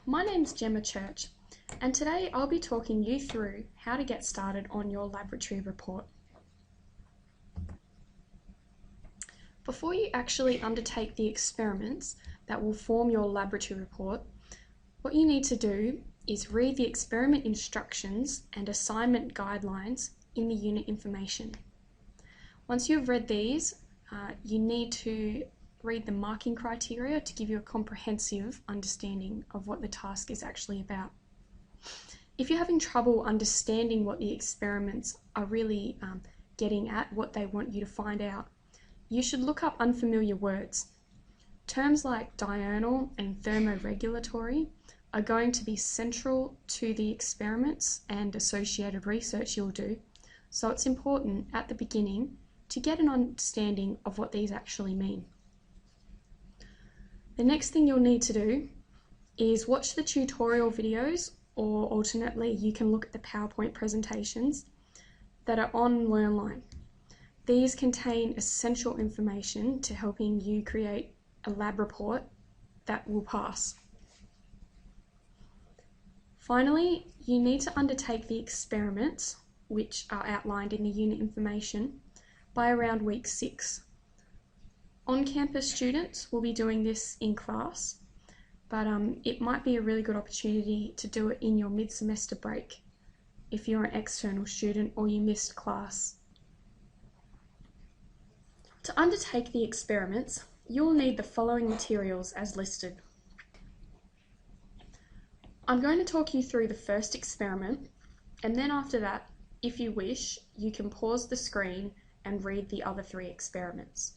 My name's Gemma Church, and today I'll be talking you through how to get started on your laboratory report. Before you actually undertake the experiments that will form your laboratory report, what you need to do is read the experiment instructions and assignment guidelines in the unit information. Once you've read these, you need to read the marking criteria to give you a comprehensive understanding of what the task is actually about. If you're having trouble understanding what the experiments are really getting at, what they want you to find out, you should look up unfamiliar words. Terms like diurnal and thermoregulatory are going to be central to the experiments and associated research you'll do, so it's important at the beginning to get an understanding of what these actually mean. The next thing you'll need to do is watch the tutorial videos, or alternately you can look at the PowerPoint presentations that are on LearnLine. These contain essential information to helping you create a lab report that will pass. Finally, you need to undertake the experiments, which are outlined in the unit information, by around week 6. On-campus students will be doing this in class, but it might be a really good opportunity to do it in your mid-semester break if you're an external student or you missed class. To undertake the experiments, you'll need the following materials as listed. I'm going to talk you through the first experiment, and then after that, if you wish, you can pause the screen and read the other 3 experiments.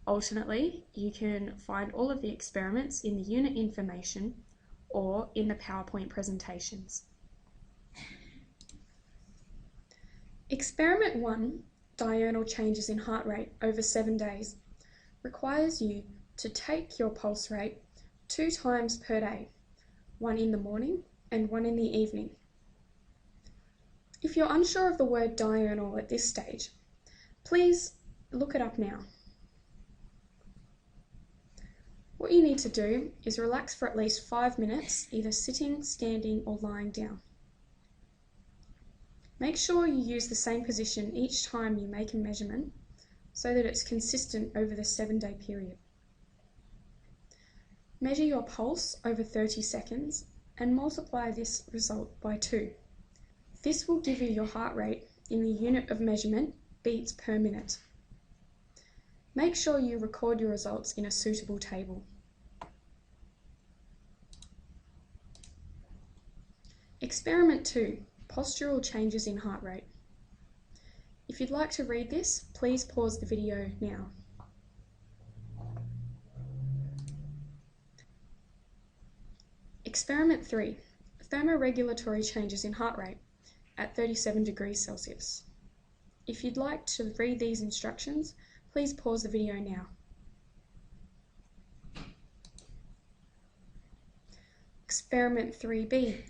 Alternately, you can find all of the experiments in the unit information or in the PowerPoint presentations. Experiment 1, diurnal changes in heart rate over 7 days, requires you to take your pulse rate 2 times per day, one in the morning and one in the evening. If you're unsure of the word diurnal at this stage, please look it up now. What you need to do is relax for at least 5 minutes, either sitting, standing, or lying down. Make sure you use the same position each time you make a measurement so that it's consistent over the 7-day period. Measure your pulse over 30 seconds and multiply this result by 2. This will give you your heart rate in the unit of measurement, beats per minute. Make sure you record your results in a suitable table. Experiment 2, postural changes in heart rate. If you'd like to read this, please pause the video now. Experiment 3, thermoregulatory changes in heart rate at 37 degrees Celsius. If you'd like to read these instructions, please pause the video now. Experiment 3B,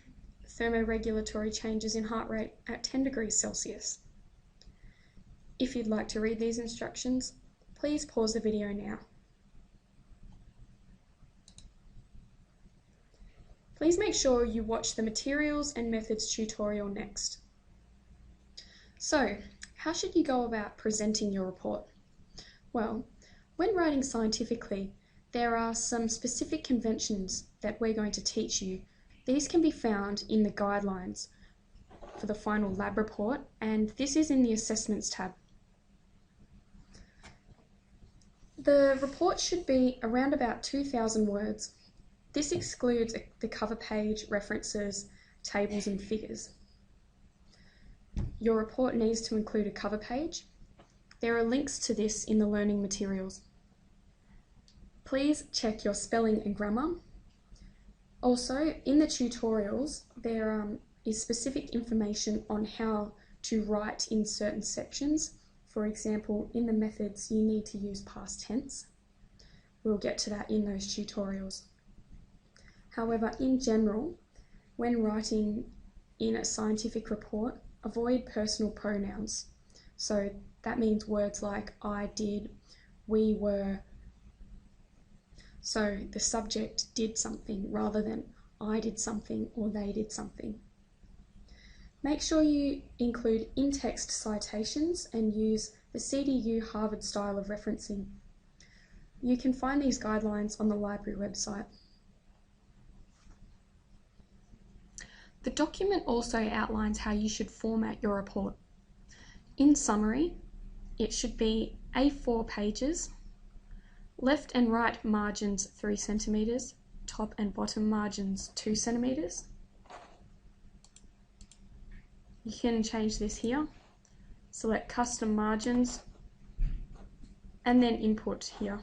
thermoregulatory changes in heart rate at 10 degrees Celsius. If you'd like to read these instructions, please pause the video now. Please make sure you watch the materials and methods tutorial next. So, how should you go about presenting your report? Well, when writing scientifically, there are some specific conventions that we're going to teach you. These can be found in the guidelines for the final lab report, and this is in the Assessments tab. The report should be around about 2,000 words. This excludes the cover page, references, tables and figures. Your report needs to include a cover page. There are links to this in the learning materials. Please check your spelling and grammar. Also, in the tutorials, there is specific information on how to write in certain sections. For example, in the methods, you need to use past tense. We'll get to that in those tutorials. However, in general, when writing in a scientific report, avoid personal pronouns. So that means words like I did, we were. So the subject did something rather than I did something or they did something. Make sure you include in-text citations and use the CDU Harvard style of referencing. You can find these guidelines on the library website. The document also outlines how you should format your report. In summary, it should be A4 pages, left and right margins 3 centimeters, top and bottom margins 2 centimeters. You can change this here, select custom margins, and then input here.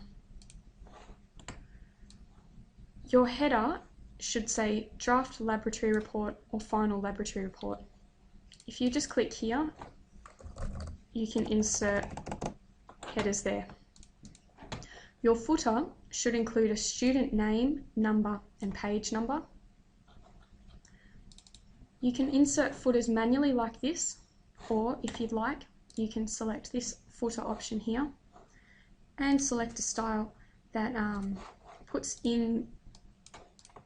Your header should say draft laboratory report or final laboratory report. If you just click here, you can insert headers there. Your footer should include a student name, number, and page number. You can insert footers manually like this, or if you'd like, you can select this footer option here and select a style that puts in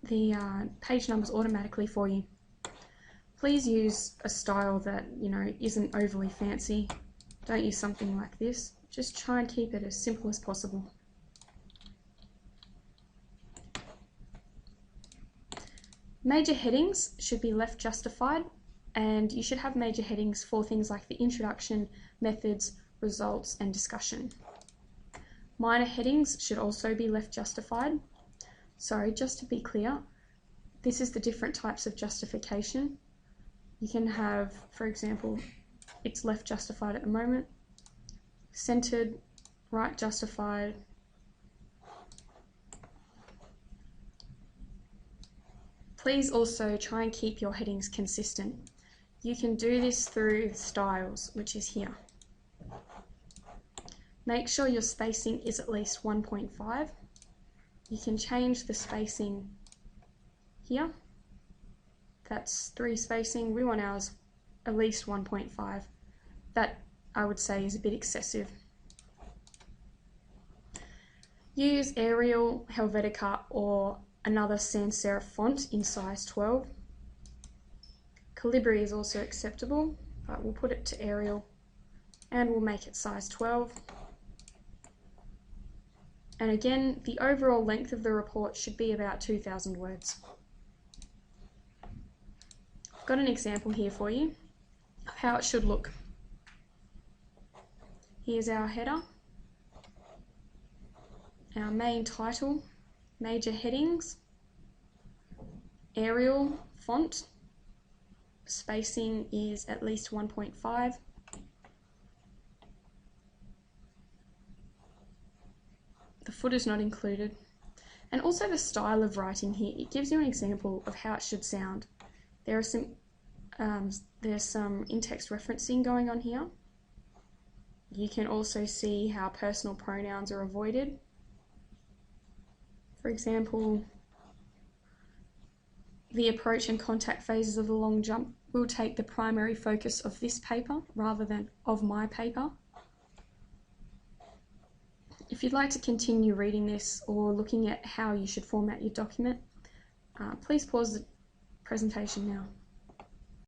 the page numbers automatically for you. Please use a style that isn't overly fancy. Don't use something like this. Just try and keep it as simple as possible. Major headings should be left justified, and you should have major headings for things like the introduction, methods, results, and discussion. Minor headings should also be left justified. Sorry, just to be clear, this is the different types of justification. You can have, for example, it's left justified at the moment, centered, right justified, please also try and keep your headings consistent. You can do this through styles, which is here. Make sure your spacing is at least 1.5. You can change the spacing here. That's 3 spacing. We want ours at least 1.5. That, I would say, is a bit excessive. Use Arial, Helvetica, or another sans serif font in size 12. Calibri is also acceptable, but we'll put it to Arial and we'll make it size 12. And again, the overall length of the report should be about 2,000 words. I've got an example here for you of how it should look. Here's our header, our main title, major headings, Arial font, spacing is at least 1.5. The footer's not included. And also the style of writing here, it gives you an example of how it should sound. There's some in-text referencing going on here. You can also see how personal pronouns are avoided. For example, the approach and contact phases of the long jump will take the primary focus of this paper rather than of my paper. If you'd like to continue reading this or looking at how you should format your document, please pause the presentation now.